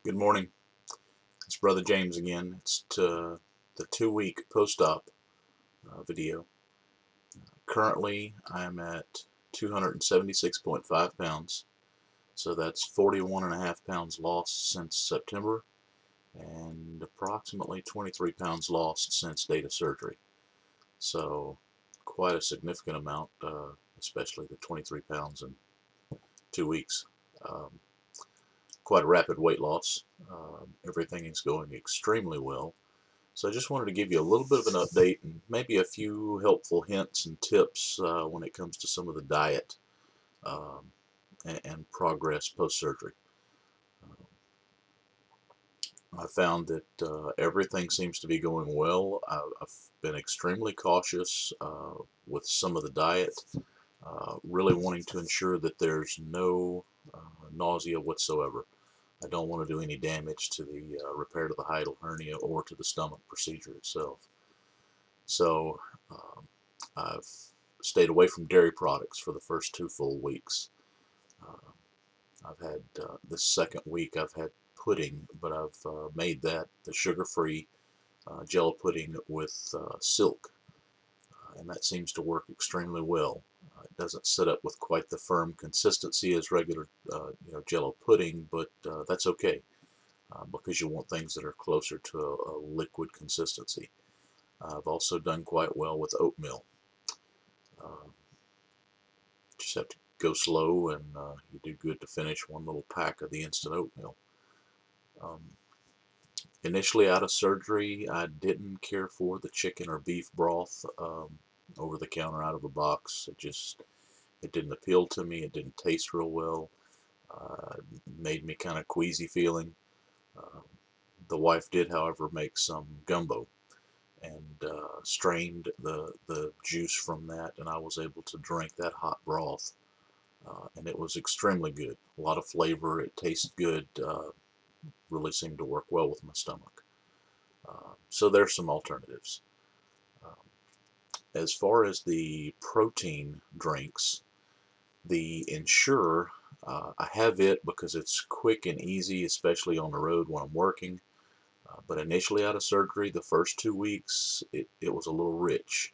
Good morning. It's Brother James again. It's the 2-week post-op video. Currently, I'm at 276.5 pounds, so that's 41.5 pounds lost since September, and approximately 23 pounds lost since date of surgery. So, quite a significant amount, especially the 23 pounds in 2 weeks. Um, Quite a rapid weight loss. Everything is going extremely well. So I just wanted to give you a little bit of an update and maybe a few helpful hints and tips when it comes to some of the diet um, and progress post-surgery. I found that everything seems to be going well. I've been extremely cautious with some of the diet, really wanting to ensure that there's no nausea whatsoever. I don't want to do any damage to the repair to the hiatal hernia or to the stomach procedure itself. So I've stayed away from dairy products for the first 2 full weeks. Uh, I've had this second week I've had pudding, but I've made that the sugar-free jello pudding with silk, and that seems to work extremely well. It doesn't sit up with quite the firm consistency as regular jello pudding, but that's okay because you want things that are closer to a liquid consistency. I've also done quite well with oatmeal. Uh, just have to go slow, and you do good to finish one little pack of the instant oatmeal. Um, Initially out of surgery, I didn't care for the chicken or beef broth over the counter out of a box. It didn't appeal to me. It didn't taste real well. Made me kind of queasy feeling. Uh, the wife did, however, make some gumbo and strained the juice from that, and I was able to drink that hot broth. And it was extremely good. A lot of flavor. It tastes good. Really seemed to work well with my stomach. So there's some alternatives. Um, as far as the protein drinks, the Ensure, I have it because it's quick and easy, especially on the road when I'm working. But initially out of surgery, the first 2 weeks, it was a little rich.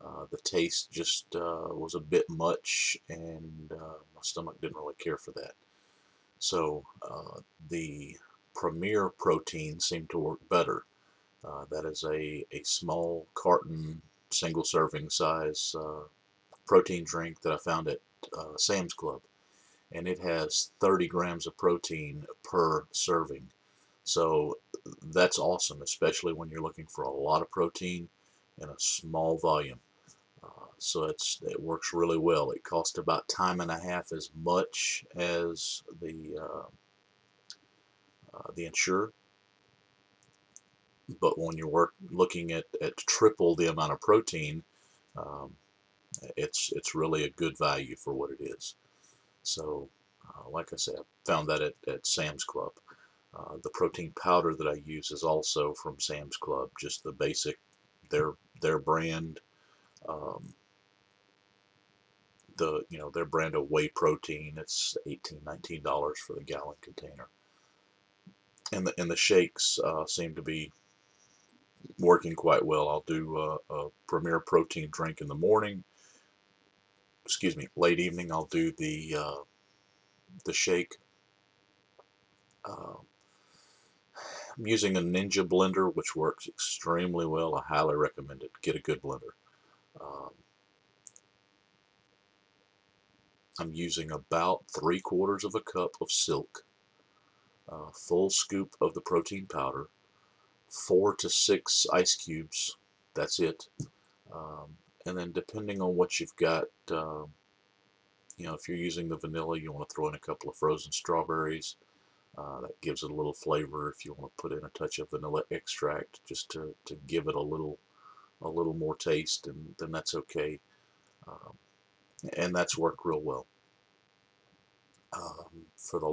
The taste just was a bit much, and my stomach didn't really care for that. So the Premier protein seemed to work better. That is a small carton, single serving size protein drink that I found at Sam's Club. And it has 30 grams of protein per serving. So that's awesome, especially when you're looking for a lot of protein in a small volume. So it works really well. It costs about time and a half as much as the Ensure, but when you're looking at triple the amount of protein, um, it's really a good value for what it is. So, like I said, I found that at Sam's Club. The protein powder that I use is also from Sam's Club, just the basic, their brand, um, their brand of whey protein. It's $18, $19 for the gallon container. And the shakes seem to be working quite well. I'll do a Premier protein drink in the morning. Excuse me, late evening. I'll do the shake. Uh, I'm using a Ninja blender, which works extremely well. I highly recommend it. Get a good blender. Um, I'm using about 3/4 of a cup of silk, a full scoop of the protein powder, 4 to 6 ice cubes. That's it. And then depending on what you've got, if you're using the vanilla, you want to throw in a couple of frozen strawberries. That gives it a little flavor. If you want to put in a touch of vanilla extract, just to give it a little more taste, and then that's okay. Um, and that's worked real well. For the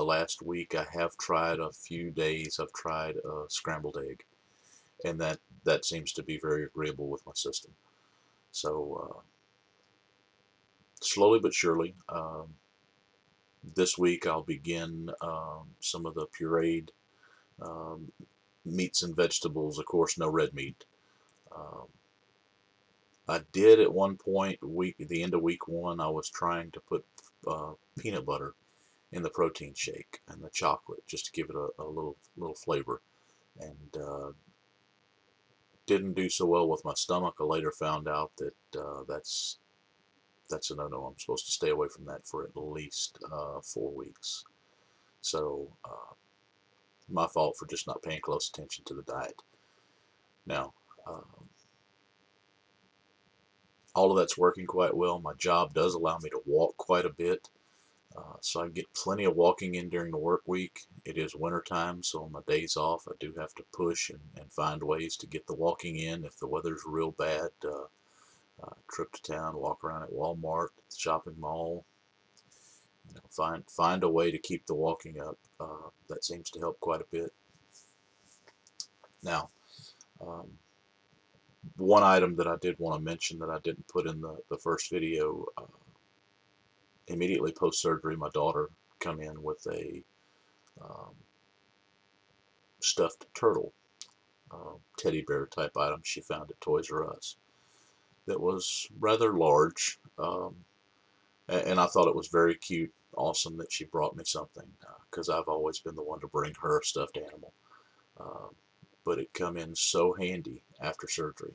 last week, I have tried a few days. I've tried a scrambled egg, and that seems to be very agreeable with my system. So slowly but surely, This week I'll begin some of the pureed um, meats and vegetables. Of course, no red meat. Um, I did at one point, the end of week 1, I was trying to put peanut butter in the protein shake and the chocolate just to give it a little flavor, and didn't do so well with my stomach. I later found out that that's a no-no. I'm supposed to stay away from that for at least 4 weeks. So my fault for just not paying close attention to the diet. Now, all of that's working quite well. My job does allow me to walk quite a bit, so I get plenty of walking in during the work week. It is winter time, so on my days off, I do have to push and find ways to get the walking in. If the weather's real bad, trip to town, walk around at Walmart, shopping mall, find a way to keep the walking up. That seems to help quite a bit. Now, um, one item that I did want to mention that I didn't put in the first video, immediately post-surgery, my daughter come in with a um, stuffed turtle, teddy bear type item she found at Toys R Us that was rather large, and I thought it was very cute, awesome that she brought me something, because I've always been the one to bring her a stuffed animal. Um, but it come in so handy after surgery.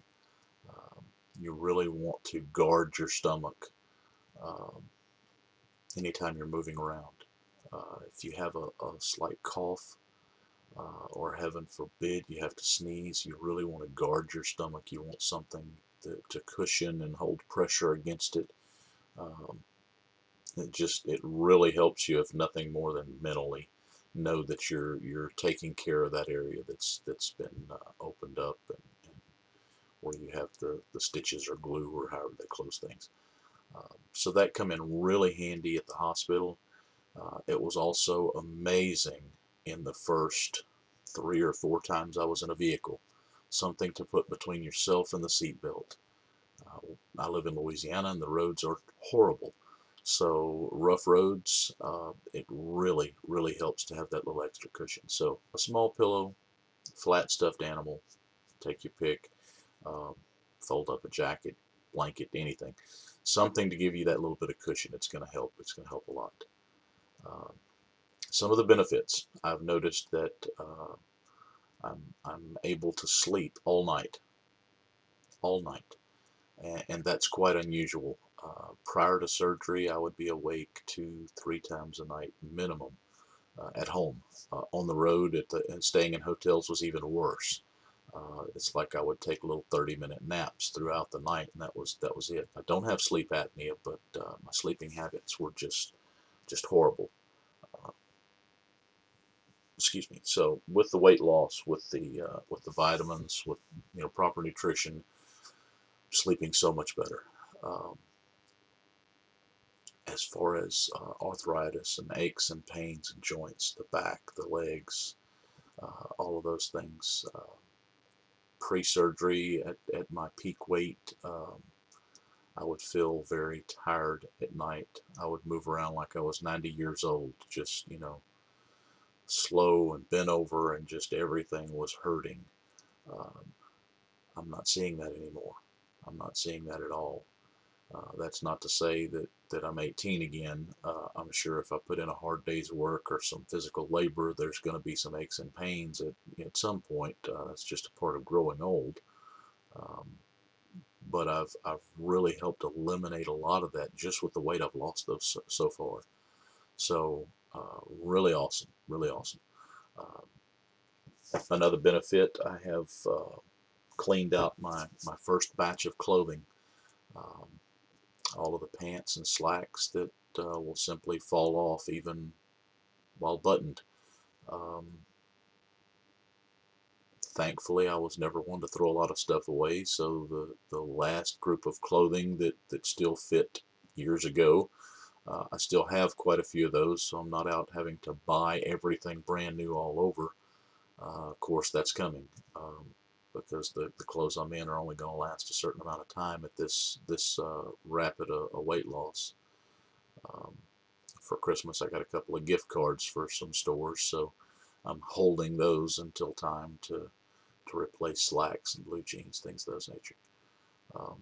You really want to guard your stomach um, anytime you're moving around. If you have a slight cough, or heaven forbid you have to sneeze, you really want to guard your stomach. You want something to cushion and hold pressure against it. Um, it really helps you, if nothing more than mentally, know that you're taking care of that area that's been opened up, and where you have the stitches or glue or however they close things. So that come in really handy at the hospital. It was also amazing in the first 3 or 4 times I was in a vehicle. Something to put between yourself and the seatbelt. I live in Louisiana and the roads are horrible. So rough roads, it really helps to have that little extra cushion. So a small pillow, flat stuffed animal, take your pick, um, fold up a jacket, blanket, anything. Something to give you that little bit of cushion. It's going to help. It's going to help a lot. Um, some of the benefits, I've noticed that I'm able to sleep all night, and that's quite unusual. Prior to surgery, I would be awake 2, 3 times a night minimum at home. On the road and staying in hotels was even worse. It's like I would take little 30-minute naps throughout the night, and that was it. I don't have sleep apnea, but my sleeping habits were just horrible. Uh, excuse me. So with the weight loss, with the vitamins, with proper nutrition, sleeping so much better. Um, as far as arthritis and aches and pains and joints, the back, the legs, all of those things. Pre-surgery, at my peak weight, I would feel very tired at night. I would move around like I was 90 years old, just, slow and bent over, and just everything was hurting. Um, I'm not seeing that anymore. I'm not seeing that at all. That's not to say that I'm 18 again. I'm sure if I put in a hard day's work or some physical labor, there's going to be some aches and pains at some point. That's just a part of growing old. Um, but I've really helped eliminate a lot of that just with the weight I've lost so far. So really awesome, really awesome. Um, Another benefit, I have cleaned out my first batch of clothing. Um, all of the pants and slacks that will simply fall off even while buttoned. Um, Thankfully, I was never one to throw a lot of stuff away, so the last group of clothing that still fit years ago, I still have quite a few of those, so I'm not out having to buy everything brand new all over. Of course, that's coming, because the clothes I'm in are only going to last a certain amount of time at this rapid a weight loss. Um, for Christmas I got a couple of gift cards for some stores, so I'm holding those until time to replace slacks and blue jeans, things of those nature. Um,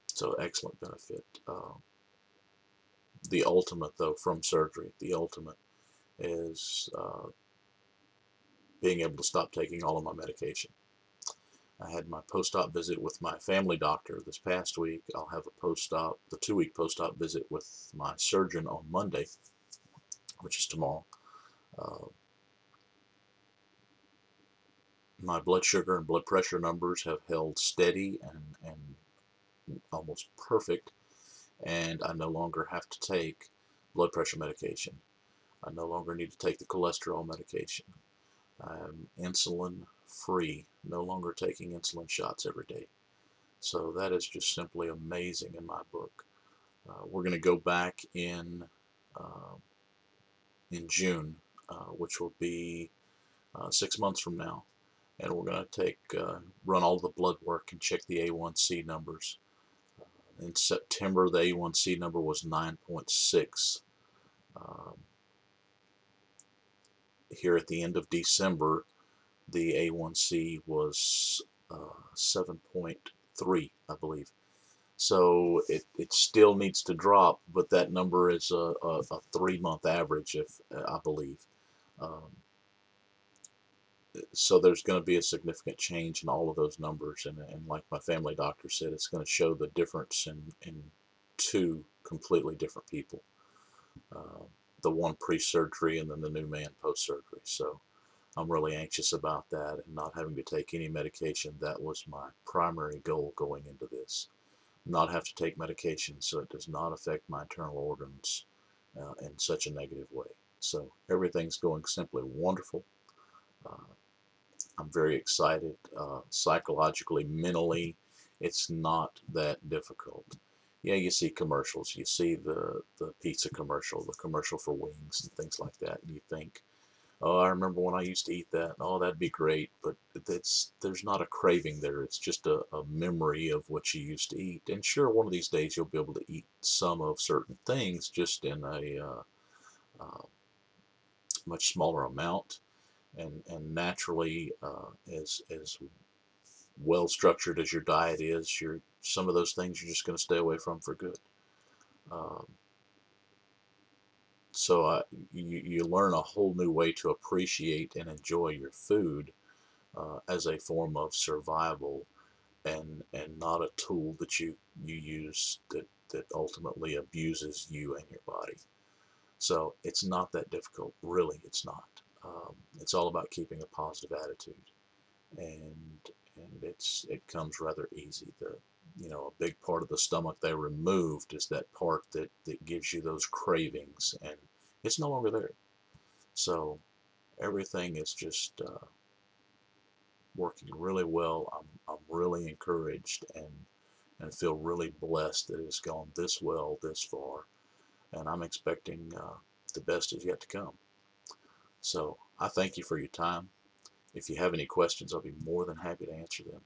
so excellent benefit. The ultimate, though, from surgery, the ultimate is being able to stop taking all of my medication. I had my post-op visit with my family doctor this past week. I'll have a post-op, the 2-week post-op visit with my surgeon on Monday, which is tomorrow. My blood sugar and blood pressure numbers have held steady and almost perfect, and I no longer have to take blood pressure medication. I no longer need to take the cholesterol medication. I'm insulin free, no longer taking insulin shots every day. So that is just simply amazing in my book. We're going to go back uh, in June, which will be 6 months from now, and we're going to run all the blood work and check the A1C numbers. In September, the A1C number was 9.6. Um, here at the end of December, the A1C was 7.3, I believe. So it still needs to drop, but that number is a 3-month average, if I believe. Um, so there's going to be a significant change in all of those numbers, and like my family doctor said, it's going to show the difference in 2 completely different people. Uh, the one pre-surgery and then the new man post-surgery. So I'm really anxious about that and not having to take any medication. That was my primary goal going into this. Not have to take medication so it does not affect my internal organs in such a negative way. So everything's going simply wonderful. Uh, I'm very excited. Psychologically, mentally, it's not that difficult. Yeah, you see commercials. You see the pizza commercial, the commercial for wings and things like that, and you think, oh, I remember when I used to eat that. Oh, that'd be great. But there's not a craving there. It's just a memory of what you used to eat. And sure, one of these days you'll be able to eat some of certain things just in a uh, much smaller amount. And naturally, as well structured as your diet is, some of those things you're just going to stay away from for good. Um, so you learn a whole new way to appreciate and enjoy your food as a form of survival, and not a tool that you use that ultimately abuses you and your body. So it's not that difficult, really. It's not. It's all about keeping a positive attitude, and it comes rather easy. A big part of the stomach they removed is that part that gives you those cravings, and it's no longer there. So everything is just working really well. I'm really encouraged and feel really blessed that it's gone this well this far, and I'm expecting the best is yet to come. So I thank you for your time. If you have any questions, I'll be more than happy to answer them.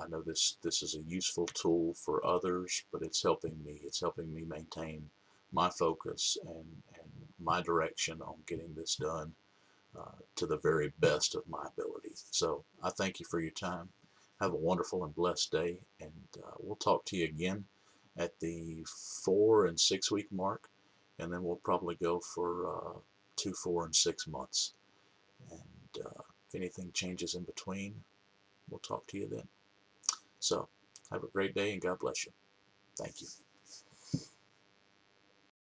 I know this is a useful tool for others, but it's helping me. It's helping me maintain my focus and my direction on getting this done to the very best of my ability. So I thank you for your time. Have a wonderful and blessed day, and we'll talk to you again at the 4 and 6 week mark, and then we'll probably go for 2, 4, and 6 months. And if anything changes in between, we'll talk to you then. So have a great day, and God bless you. Thank you.